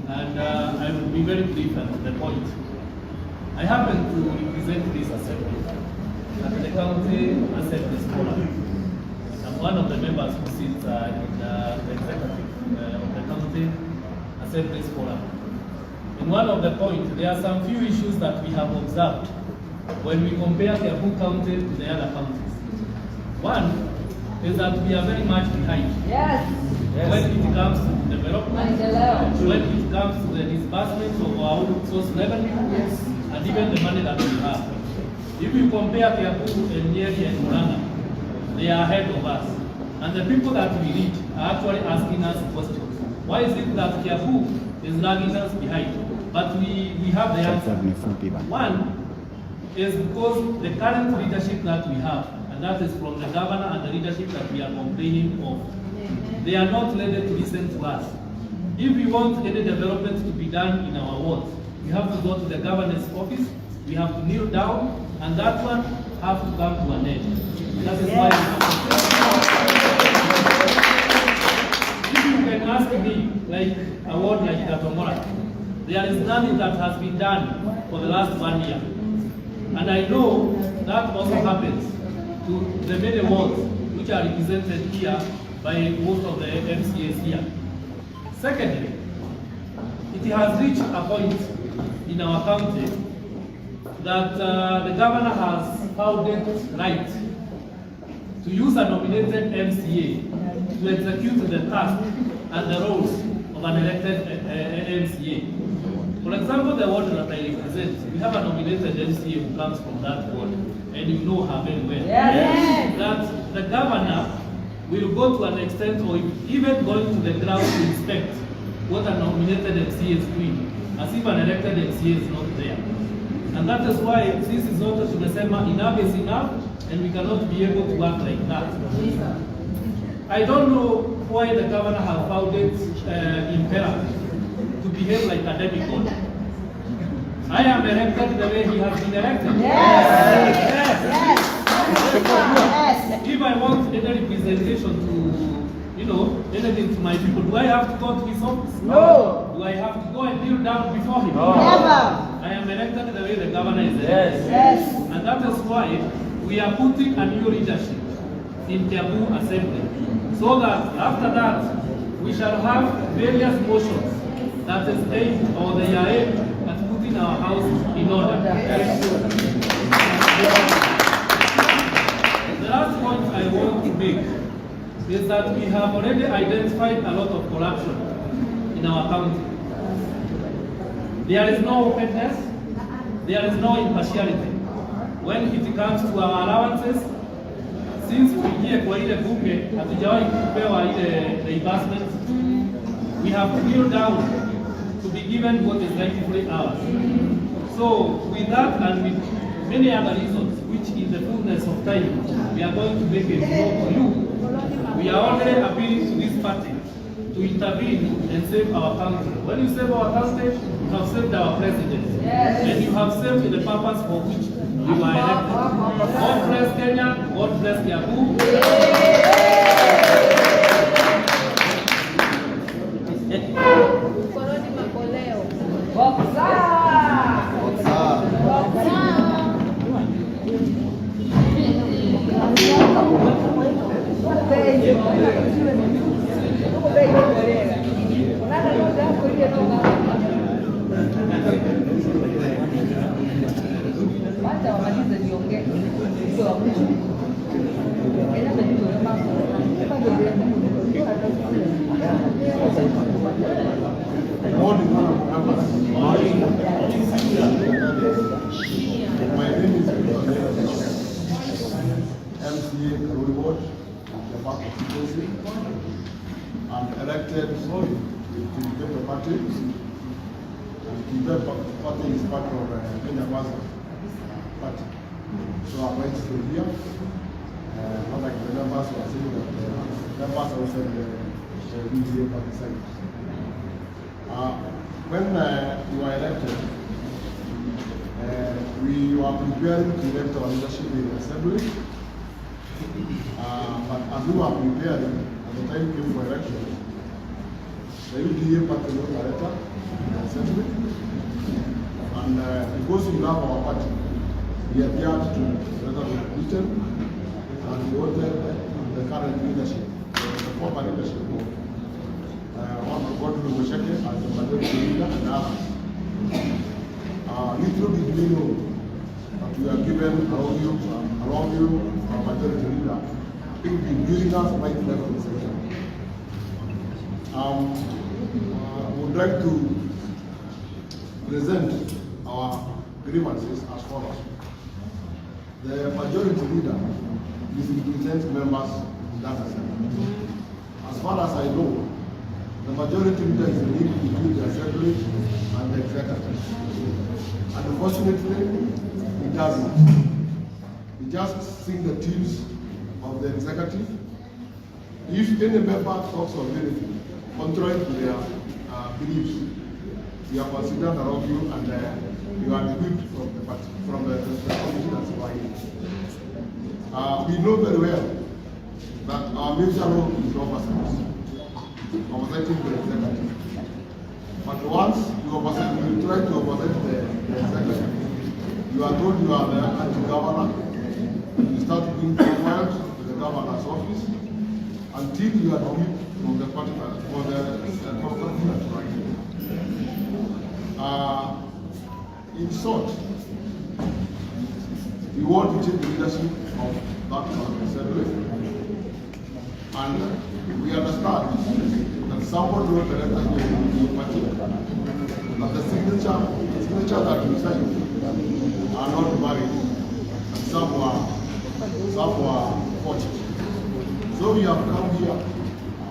and I will be very brief and to the point. I happen to represent this assembly at the county assembly forum. I'm one of the members who sits in the executive of the county assembly forum. In one of the points, there are some few issues that we have observed when we compare Kiambu County to the other counties. One is that we are very much behind. Yes. When it comes to development, when it comes to the disbursement of our own source revenue, and even the money that we have. If you compare Kiambu and Nyeri and Murang'a, they are ahead of us. And the people that we reach are actually asking us questions. Why is it that Kiambu is lagging us behind? But we have the answer. One is because the current leadership that we have, and that is from the governor and the leadership that we are complaining of, they are not ready to listen to us. If we want any development to be done in our wards, we have to go to the governor's office, we have to kneel down, and that one has to come to an end. That is why if you can ask me, like a ward like Katomora, there is nothing that has been done for the last 1 year. And I know that also happens to the many wards which are represented here by most of the MCAs here. Secondly, it has reached a point in our county that the governor has found it right to use a nominated MCA to execute the task and the roles of an elected MCA. For example, the ward that I represent, we have a nominated MCA who comes from that ward, and you know her very well. Yes. That the governor will go to an extent or even going to the ground to inspect what a nominated MCA is doing, as if an elected MCA is not there. And that is why this is not tumesema enough is enough, and we cannot be able to work like that. I don't know why the governor has found it imperative to behave like a demigod. I am elected the way he has been elected. Yes. Yes. Yes. If I want any representation to, anything to my people, do I have to go to his office? No. Do I have to go and kneel down before him? No. Never. I am elected the way the governor is elected. Yes. And that is why we are putting a new leadership in Kiambu Assembly, so that after that we shall have various motions that is aimed, or they are aimed at putting our house in order. The last point I want to make is that we have already identified a lot of corruption in our county. There is no openness, there is no impartiality. When it comes to our allowances, since tuingie kwa ile bunge hatujawahi kupewa ile reimbursement, we have to kneel down to be given what is rightfully ours. So with that and with many other reasons, which in the fullness of time we are going to make it known to you, we are already appealing to this party to intervene and save our country. When you save our country, you have saved our president. Yes. And you have saved the purpose for which you are elected. God bless Kenya, God bless Kiambu. I'm elected to the party, and the party is part of Kenya Mca'S party. So I'm going to stay here. Not like the members who are saying that the members also the UDA party side. When you were elected, we were preparing to elect our leadership in the assembly. But as we were preparing, at the time came for election, the UDA party wrote a letter sent it. And because we love our party, we adhered to the letter written, and we wanted the current leadership, the former leadership, one of God who was as the majority leader and others. Little did we know that we are given around you, our majority leader, who will be giving us right level in section. We would like to present our grievances as follows. The majority leader represents members in that assembly. As far as I know, the majority leader is the link between the assembly and the executive. And unfortunately, it doesn't. We just sing the tunes of the executive. If any member talks of anything contrary to their beliefs, we are considered around you and you are removed from the party, from the commission as well. We know very well that our major role is oversight, oversighting the executive. But once you try to oversight the executive, you are told you are the anti-governor. You start being profiled to the governor's office until you are removed from the party for the in short, we want to change the leadership of that assembly, and we understand that someone wrote a letter to the party that the signature that we signed are not married, and some were forged. So we have come here.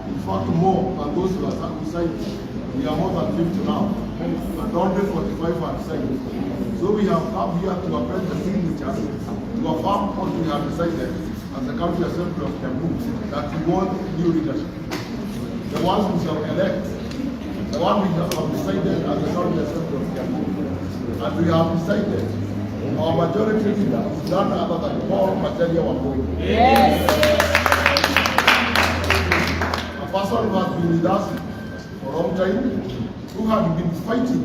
In fact, more than those who are signed. We are more than 50 now, and only 45 are signed. So we have come here to appraise the signatures to affirm what we have decided as the County Assembly of Kiambu, that we want new leadership. The ones who shall elect, the one we have decided as the County Assembly of Kiambu, and we have decided our majority leader is none other than Paul Materia Wamboi. Yes. A person who has been with us for a long time, who have been fighting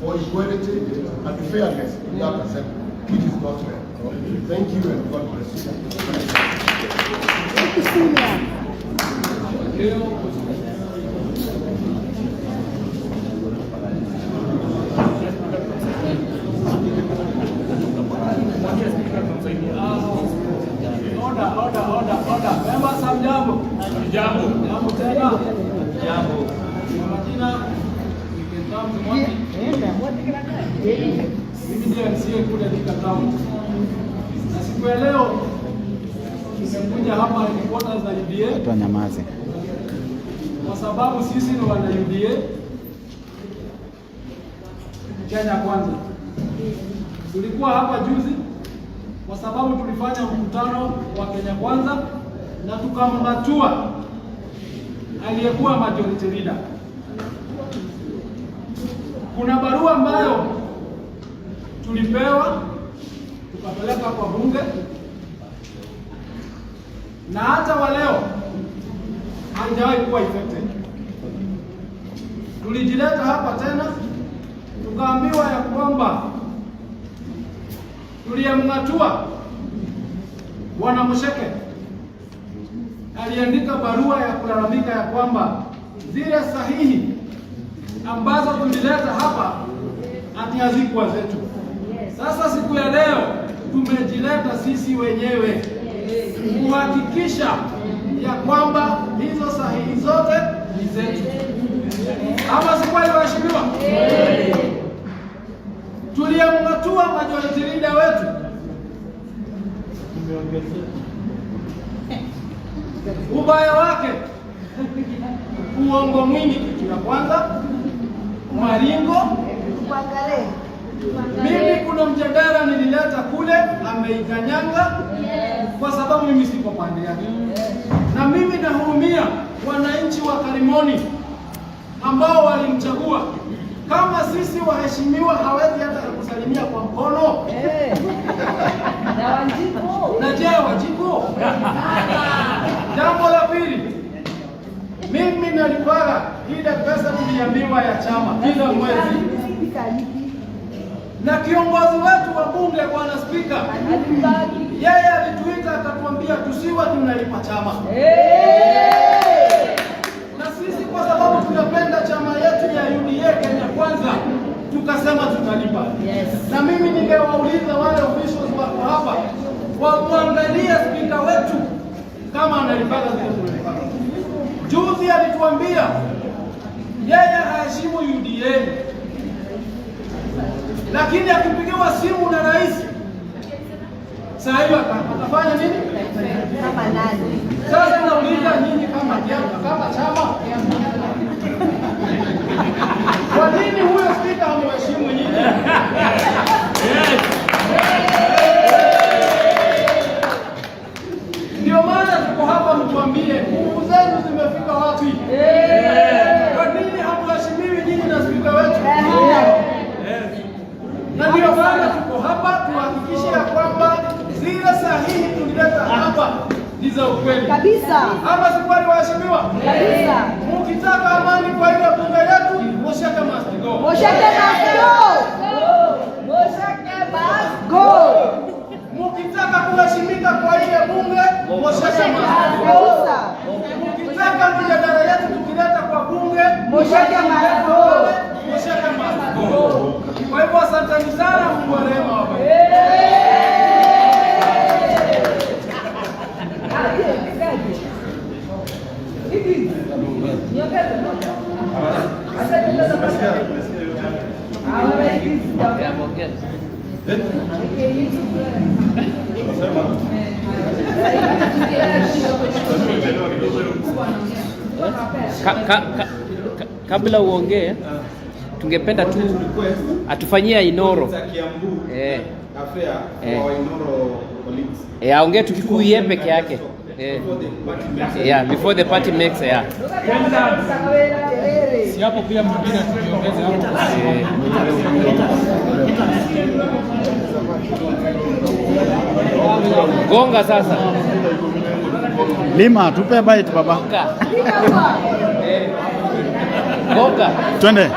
for equality and fairness in that assembly, which is not fair. Thank you and God bless you. Thank you, Senior. Order. Members of Jambo. Jambo tena. Jambo. Majina mimi ndiye MCA kule Thika Town. Na siku ya leo tumekuja hapa headquarters za UDA. Watu wanyamaze. Kwa sababu sisi ni wana UDA Kenya Kwanza. Tulikuwa hapa juzi kwa sababu tulifanya mkutano wa Kenya Kwanza na tukambatua aliyekuwa majority leader. Kuna barua ambayo tulipewa tukapeleka kwa bunge, na hata wa leo haijawahi kuwa effective. Tulijileta hapa tena tukaambiwa ya kwamba tuliyemng'atua Bwana Musheke aliandika barua ya kulalamika ya kwamba zile sahihi ambazo tulileta hapa ati hazikuwa zetu. Sasa siku ya leo tumejileta sisi wenyewe kuhakikisha ya kwamba hizo sahihi zote ni zetu. Ama si kweli waheshimiwa? Tuliyemng'atua majority leader wetu ubaya wake, uongo mwingi, kitu ya kwanza, maringo. Mimi kuna mjadala nilileta kule ameikanyanga kwa sababu mimi siko pande yake. Na mimi nahurumia wananchi wa Kalimoni ambao walimchagua. Kama sisi waheshimiwa hawezi hata kusalimia kwa mkono. Na Wanjiko. Na je, Wanjiko? Jambo la pili, mimi nalipaga ile pesa tuliambiwa ya chama kila mwezi, na kiongozi wetu wa bunge bwana spika, yeye alituita akatuambia tusiwa tunalipa chama. Na sisi kwa sababu tunapenda chama yetu ya UDA Kenya Kwanza, tukasema tutalipa. Na mimi ningewauliza wale officials wako hapa wamwangalie spika wetu kama analipaga zile tunalipaga. Juzi alituambia yeye haheshimu UDA, lakini akipigiwa simu na rais saa hiyo atafanya nini? Kama nani? Sasa nauliza nyinyi kama chama, kwa nini huyo spika hamheshimu nyinyi? Ndio maana tuko hapa, mtuambie nguvu zenu zimefika wapi? Kwa nini hamheshimiwi nyinyi na spika wetu? Na ndio maana tuko hapa tuhakikishe ya kwamba zile sahihi tulileta hapa ni za ukweli Kabisa. Ama si kweli waheshimiwa? Kabisa. Mkitaka amani kwa ile bunge letu, Mca'S must go. Mca'S must go. Mca'S must go. Mkitaka kuheshimika kwa ile bunge, Mca'S must go. Kabisa. Mkitaka mijadala yetu tukileta kwa bunge, Mca'S must go. Mca'S must go. Kwa hivyo asanteni sana, Mungu wa rehema wabariki. Kabla uongee, tungependa tu atufanyie Inoro. Kiambu. Affair kwa Inoro colleagues. Aongee tukikuyu yeye peke yake. Before the party makes Si hapo pia mwingine tujiongeze hapo. Gonga sasa. Lima, tupe bite baba. Gonga. Twende.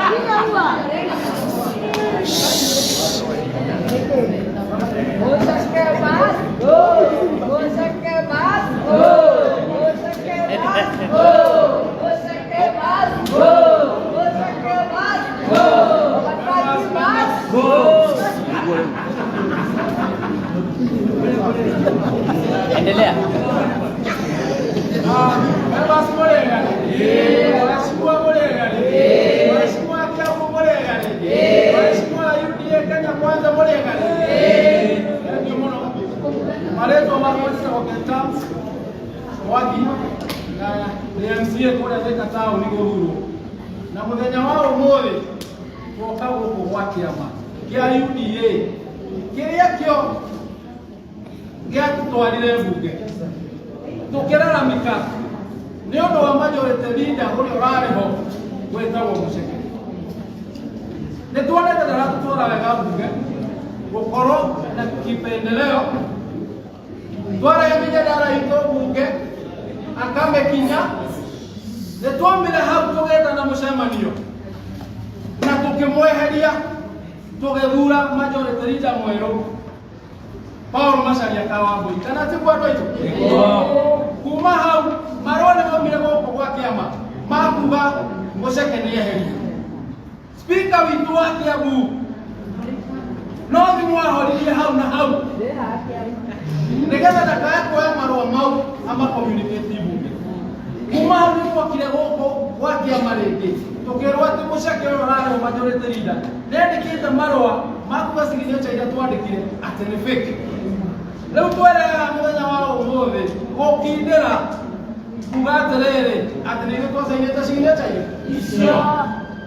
Endelea. na muthenya wa umuthi woka guku gwa kiama kia UDA kiria kio giatutwarire mbunge tukiraramika ni undu wa majority leader uria urariho gwetagwo Muceke. Ni tuonete ndaratutwara wega mbunge gukorwo na kipendeleo twarahe mijadala itu mbunge akamekinya nitwomire hau tugeta na mucemanio na tukimweheria tugethura majority leader mweru Paul Macharia Kiambu kana ti kwa ndoito kuma hau marone momire goko gwa kiama makuga Muceke ni eheria speaker witu wa Kiambu no ni mwahoririe hau na hau nigetha ndakae kuoya marua mau ama communicate bunge kuma hau ni twakire goko gwa kiama ringi tukirwo ati Muceke uyu ararĩ majority leader nendikite marua makuga signature iria twandikire ati ni fake. Riu twerega muthenya wa umuthi gukindira kuga atiriri ati ni gitwacainite signature icio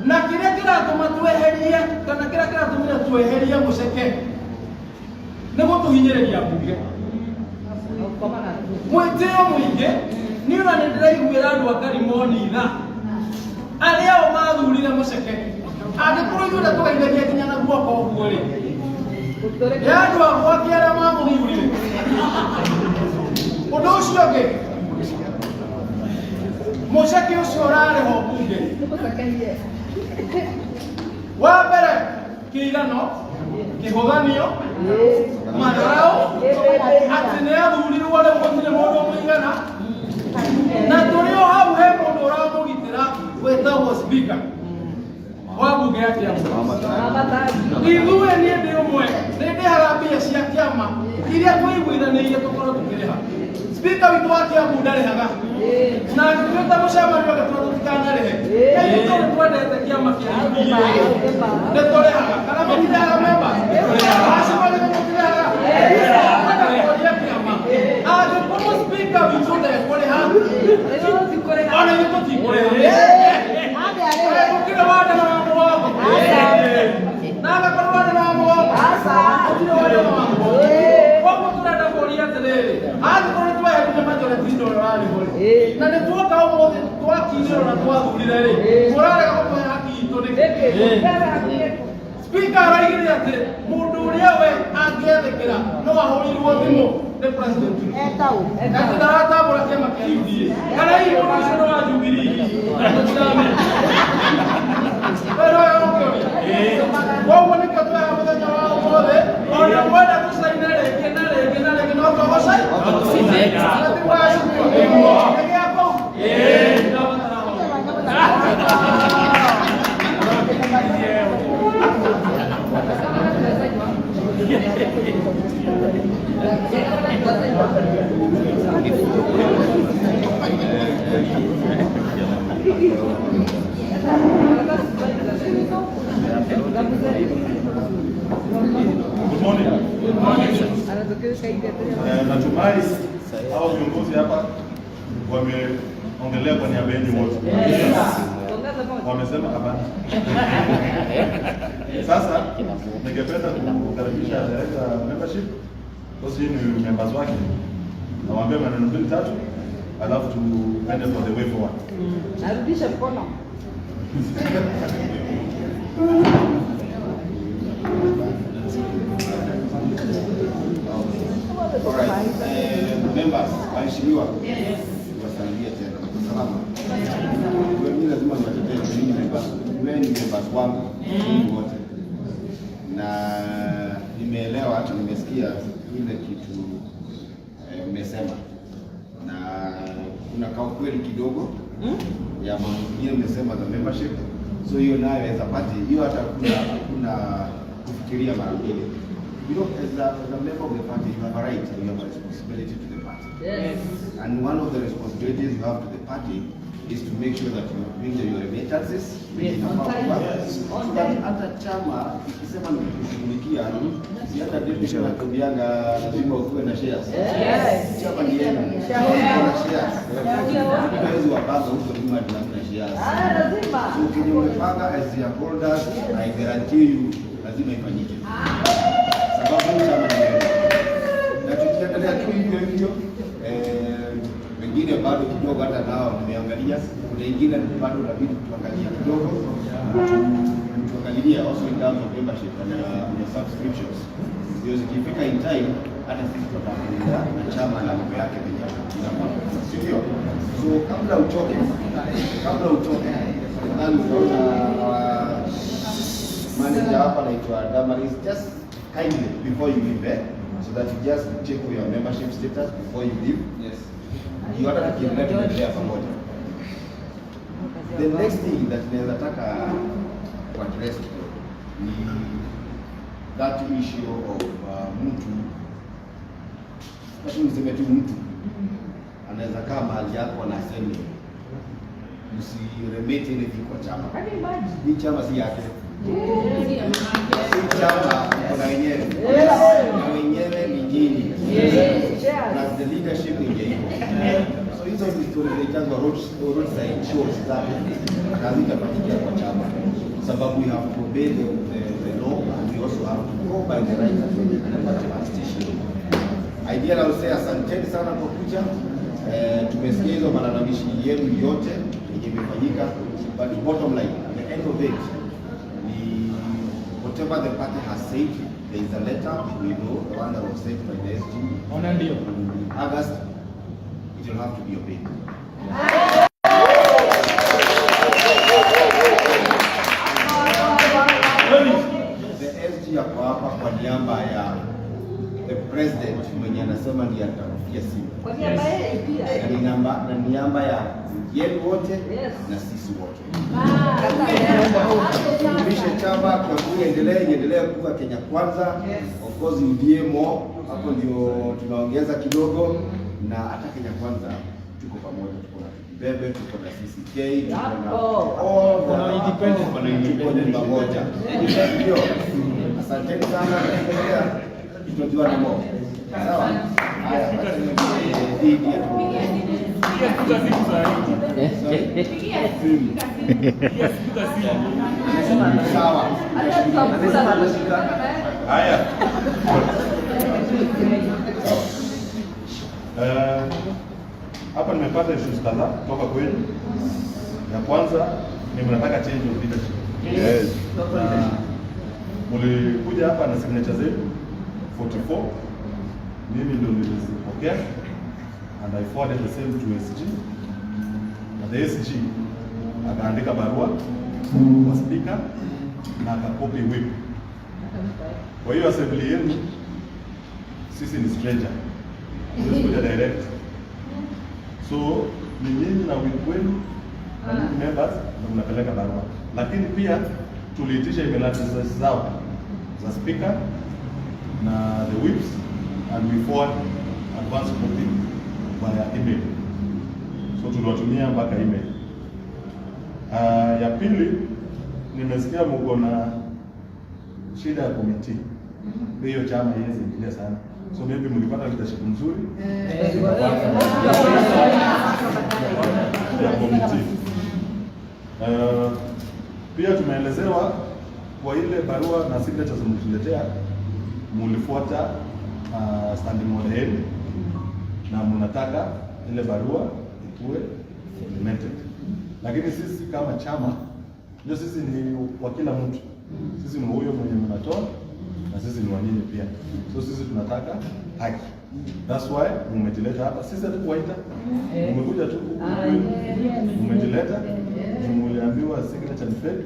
na kiria kiratuma tweherie kana kiria kiratumire tweherie Muceke ni gutuhinyiriria mbunge mwitio mwingi ni ona ni ndiraiguira andu akarimoni tha aria o mathurire Muceke angikorwo ithuĩ tugaithagia nginya na guoko ũguo rĩ yandu agwake aria mamũthurire ũndũ ũcio ũngĩ Muceke ucio urare ho bunge. Wa mbere kiigano kihuthanio matharaũ atĩ nĩ athurirwo rĩu gũtirĩ mũndũ mũigana na tũrĩ o hau he mũndũ ũramũgitĩra wĩtagwo speaker wa bunge ya Kiambu. Ithuĩ niĩ ndĩ ũmwe nĩ ndĩhaga mbia cia kĩama iria tũiguithanĩirie tũkorwo tũkĩrĩha. Speaker witũ wa Kiambu ndarĩhaga na angĩtuĩka mũcemanio agĩtũra tũtikanarĩhe. Kaingĩ tũrĩ twendete kĩama kĩa UDA nĩ tũrĩhaga kana mũtĩrĩhaga members acemania mũtĩrĩhaga kũrĩa kĩama. Angĩkorwo speaker witũ ndekũrĩha ona ithuĩ tũtikũrĩha. Gũkĩrĩ wandana wa mũgongo na agakorwo wandana wa mũgongo gũtirĩ wandana wa mũgongo. Koguo tũrenda kũũria atĩrĩrĩ, angĩkorwo tweherie majority ũrĩa ũrarĩ na nĩ tuoka ũmũthĩ twakinyĩrwo na twathurire-rĩ, mũrarega gũtũhe haki itũ nĩkĩ? Speaker araigire atĩ mũndũ ũrĩa we angĩethĩkĩra no ahũrirwo thimũ nĩ president atĩ ndaratambũra kĩama kĩa UDA kana hihi mũndũ ũcio nĩ wa Jubilee na tũtiramenya. Koguo nĩkĩo tweha mũthenya wa ũmũthĩ ona mwenda tũcaine rĩngĩ na rĩngĩ na rĩngĩ no tũgũcaina Good morning. Natumai hao viongozi hapa wameongelea kwa niaba yenu wote. Wamesema hapana. Sasa ningependa kukaribisha director membership. Sisi ni members wake. Nawaambia maneno mbili tatu alafu tuende for the way forward. Narudisha mkono. Members, waheshimiwa, wasalimie tena. Salama. Mimi lazima niwatetee mimi members. Wewe ni members wangu wote. Na nimeelewa hata nimesikia ile kitu umesema. Na kuna kaukweli kidogo ya mambo mengine umesema za membership. So hiyo nayo as a party, hiyo hata kuna kufikiria mara mbili. You know, as a member of the party, you have a right and you have a responsibility to the party. Yes. And one of the responsibilities you have to the party is to make sure that you bring your remittances. Yes. So that hata chama ikisema ni kushughulikia, si hata deputy anakuambianga lazima ukuwe na shares. Yes. Chama ni yenu. Na shares. Mwezi wa baba huko nyuma tunamna shares. Lazima. So kwenye umepanga as shareholders, I guarantee you lazima ifanyike. Sababu chama ni yenu. Na tukiendelea tu hivyo wengine bado kidogo hata nao nimeangalia, kuna wengine bado inabidi tuangalia kidogo, tuangalia also in terms of membership and subscriptions. Because ikifika in time hata sisi tutakuja na chama na mambo yake pia inafaa. Sio? So kabla utoke nadhani unaona manager hapa anaitwa Damaris, just kindly before you leave so that you just check your membership status before you leave. Yes. You are not getting there pamoja. The next thing that nataka to address ni that issue of mtu. Lakini niseme tu mtu anaweza kaa mahali yako na aseme usiremete ile kwa chama. Hii chama si yake. Si chama kuna wenyewe. Na wenyewe ni nyinyi. Na the leadership ni yeye. So hizo stories zinaitwa roadside shows zake. Kazi itapatikana kwa chama. Sababu we have to obey the law and we also have to go by the right of the constitution. Idea na usema asanteni sana kwa kuja. Tumesikia hizo malalamishi yenu yote imefanyika, but bottom line at the end of it, whatever the party has said, there is a letter we know, the one that was sent by the SG in August, it will have to be obeyed. MT yako hapa kwa niaba ya the president mwenye anasema ndiye atarudia simu. Kwa niaba yeye pia. Na niaba ya yenu wote na sisi wote. Tumishe chama kwa iendelee kuwa Kenya kwanza. Of course UDM hapo ndio tunaongeza kidogo, na hata Kenya kwanza tuko pamoja, tuko na Bebe, tuko na CCK, tuko na independent pamoja. Ndio. Asanteni sana, tunaendelea tutajua na mambo. Sawa? Haya, sawa. Haya. Hapa nimepata issues kadhaa kutoka kwenu. Ya kwanza ni mnataka change of leadership. Yes. Mulikuja hapa na signature zetu 44. Mimi ndio nilizipokea and I forwarded the same to SG. Na the SG akaandika barua kwa speaker na akakopi whip. Kwa hiyo assembly yenu sisi ni stranger. Tulikuja direct. So ni nyinyi na whip wenu na nyinyi members ndio mnapeleka barua. Lakini pia tuliitisha email addresses zao za speaker na the whips and we forward advance copy via email. So tuliwatumia mpaka email. Ya pili, nimesikia mko na shida ya committee. Hiyo chama haiwezi ingilia sana. So maybe mlipata leadership mzuri ya committee. Pia tumeelezewa kwa ile barua na signatures mlituletea, mulifuata standing order yenu na mnataka ile barua ikuwe implemented. Lakini sisi kama chama, ndio sisi ni wa kila mtu. Sisi ni huyo mwenye mnatoa na sisi ni wanyinyi pia. So sisi tunataka haki. That's why mmetileta hapa. Sisi hatukuwaita. Mmekuja tu mmetileta. Mliambiwa signature ni fake.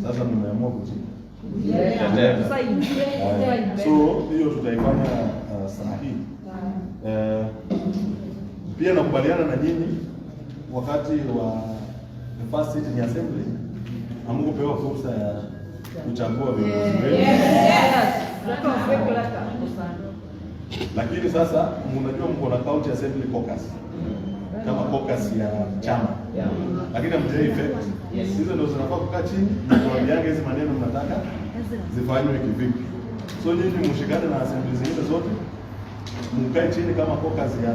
Sasa mmeamua kutii. So hiyo tutaifanya saa hii. Pia nakubaliana na nyinyi wakati wa the first sitting assembly hamkupewa fursa ya kuchagua viongozi wenu. Lakini sasa mnajua mko na county assembly caucus kama caucus ya chama, lakini mjei effect hizo ndio zinafaa kukaa chini na kuambianga hizi maneno mnataka zifanywe kivipi. So nyinyi mshikane na assembly zingine zote, mkae chini kama caucus ya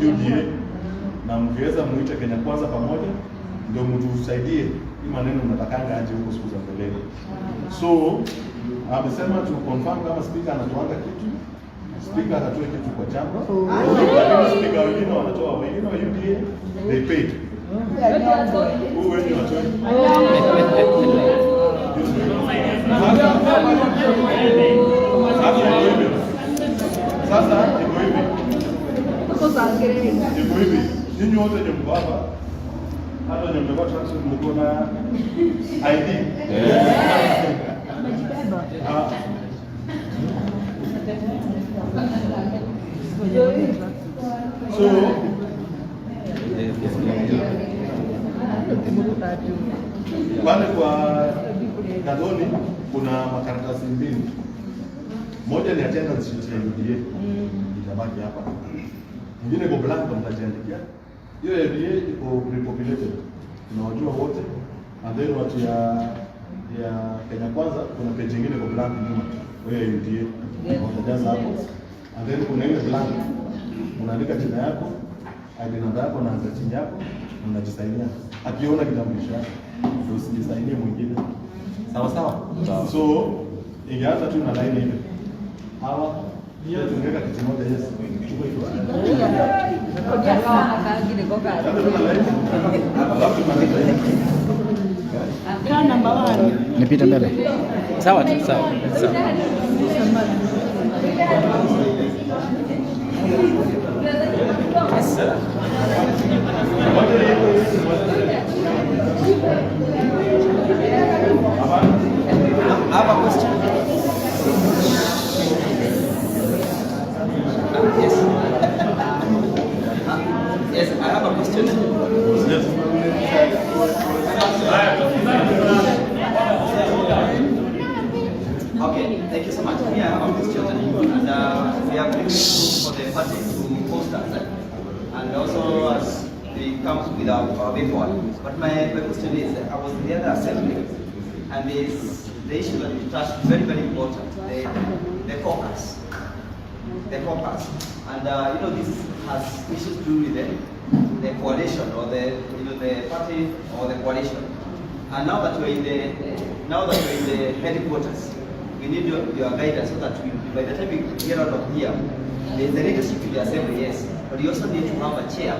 UDA na mkiweza muite Kenya kwanza pamoja, ndio mtusaidie hii maneno mnatakanga aje huko siku za mbele. So amesema tu confirm kama speaker anatoanga kitu, speaker atatoa kitu kwa chama. Lakini speaker wengine wanatoa, wengine wa UDA they paid. Who when you are sasa iko hivi. Ninyi wote ndio mko hapa. Hata ndio mmekuwa transfer mko na ID. So pale kwa Kadoni kuna makaratasi mbili. Moja ni attendance sheet ya UDA. Itabaki hapa. Nyingine kwa blank mtajiandikia. Hiyo ya UDA iko repopulated. Tunawajua wote. And then watu ya Kenya kwanza kuna page nyingine kwa blank nyuma. Wewe ya UDA. Utajaza hapo. And then kuna ile blank. Unaandika jina yako, ID namba yako na chini yako, unajisainia. Akiona kitambulisho chako, ndio usijisainie mwingine. Sawa sawa? So, ingeanza tu na line ile. Hawa pia tungeweka kitu moja yes. Chukua hiyo. Nipita mbele. Sawa tu, sawa. Have a question? Thank you so much. Yeah, I'm this children, and we are very grateful for the party to host us, and also as we come with our way forward. But my question is, I was in the other assembly, and the issue that we touched very, very important, the caucus. The caucus. And this has issues to do with the coalition or the party or the coalition. And now that we're in the headquarters, we need your guidance so that by the time we get out of here, there's the leadership in the assembly, yes, but you also need to have a chair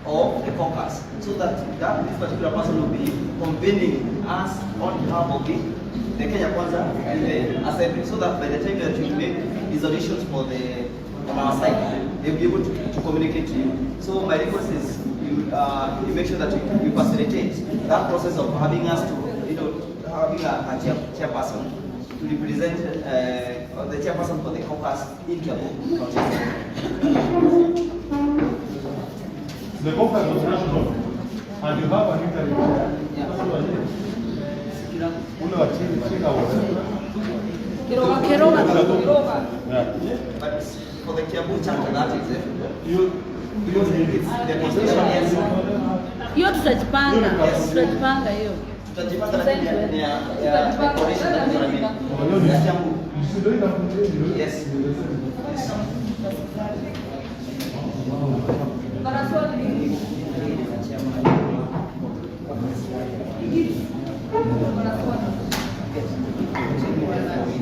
of the caucus so that this particular person will be convening us on behalf of the Kenya Kwanza in the assembly, so that by the time that we make resolutions on our side, they'll be able to communicate to you. So my request is you make sure that you facilitate that process of having us to, having a chairperson to represent the chairperson for the caucus in Kiambu County. The caucus was national, and you have an interview. But for the Kiambu chapter, that is it. Because it's the position, yes. Hiyo tutajipanga hiyo. Tutajipanga lakini ya coalition that is running. Ya Kiambu. Yes.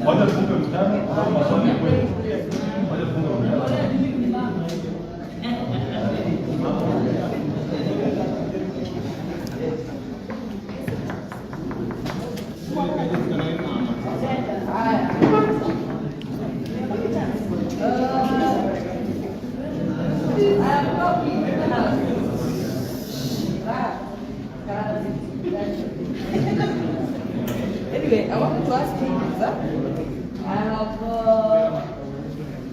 Wacha tufunge mkutano, maswali ni kweli. Wacha tufunge mkutano. Anyway, I wanted to ask you, sir, I have,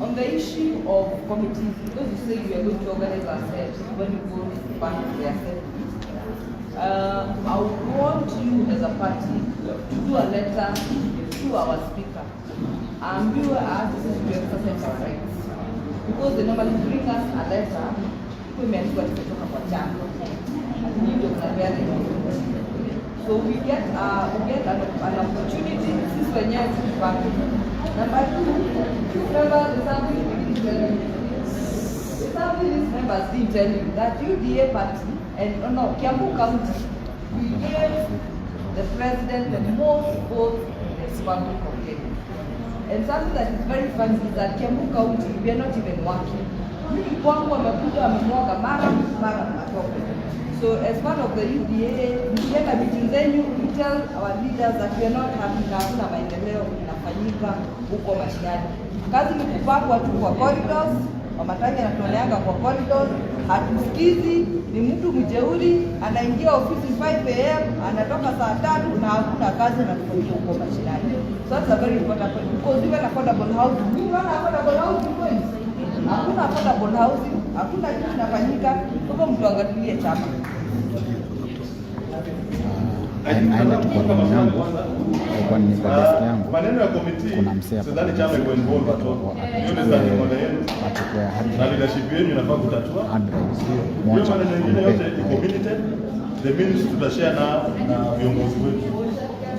on the issue of committees, because you say you are going to organize ourselves when you go back to the assembly, I would want you as a party to do a letter to our speaker. And you are to exercise our rights. Because they normally bring us a letter, we may have to talk about chama. And you don't have very. So we get an opportunity, this is when you have to back. Number two, remember the assembly didn't tell you. The assembly members didn't tell you that UDA party and Kiambu County, we gave the president the most votes in the Republic of Kenya. And something that is very funny is that Kiambu County, we are not even working. Mimi kwangu wamekuja wamemwaga mara matope. So as part of the UDA, tukienda meeting zenyu, we tell our leaders that we are not happy na hakuna maendeleo inafanyika huko mashinani. Kazi ni kupakwa tu kwa corridors, Wamatanya anatoleanga kwa corridors, hatusikizi, ni mtu mjeuri, anaingia ofisi 5 AM, anatoka saa 3 na hakuna kazi anatufanyia huko mashinani. So that's a very important point because even affordable housing, we don't have affordable housing point. Hakuna affordable housing, hakuna kitu kinafanyika, kwa mtu angatilie chama. Aenda tu kwa room yangu kwa ni kwa desk yangu. Maneno ya committee, kuna msee hapo. Sidhani chama iko involved at all. Hiyo ni zani mwana yenu. Na leadership yenu inafaa kutatua. Hiyo maneno mengine yote iko committed. The minutes tutashare na viongozi wetu.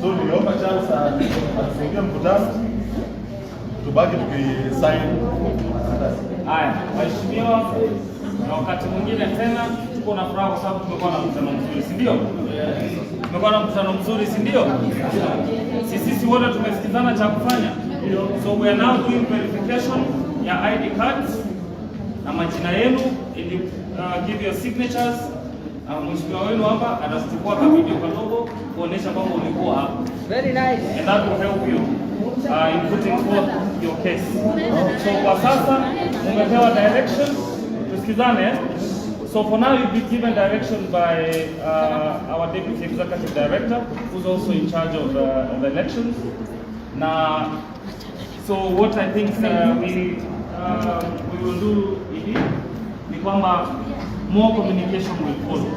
So niliomba chance atufungie mkutano. Tubaki tukisign. Haya, waheshimiwa, na wakati mwingine tena tuko na furaha kwa sababu tumekuwa na mkutano mzuri, si ndio? Tumekuwa na mkutano mzuri, si ndio? Sisi wote tumesikizana cha kufanya. So we are now doing verification ya ID cards na majina yenu, ili give your signatures. Mheshimiwa wenu hapa atachukua kwa video kadogo kuonesha kwamba ulikuwa hapa. Very nice. And that will help you in putting forth your case. So kwa sasa umepewa direction, tusikizane. So for now you'll be given direction by our Deputy Executive Director, who's also in charge of the elections. Now, so what I think we will do ni kwamba more communication will follow.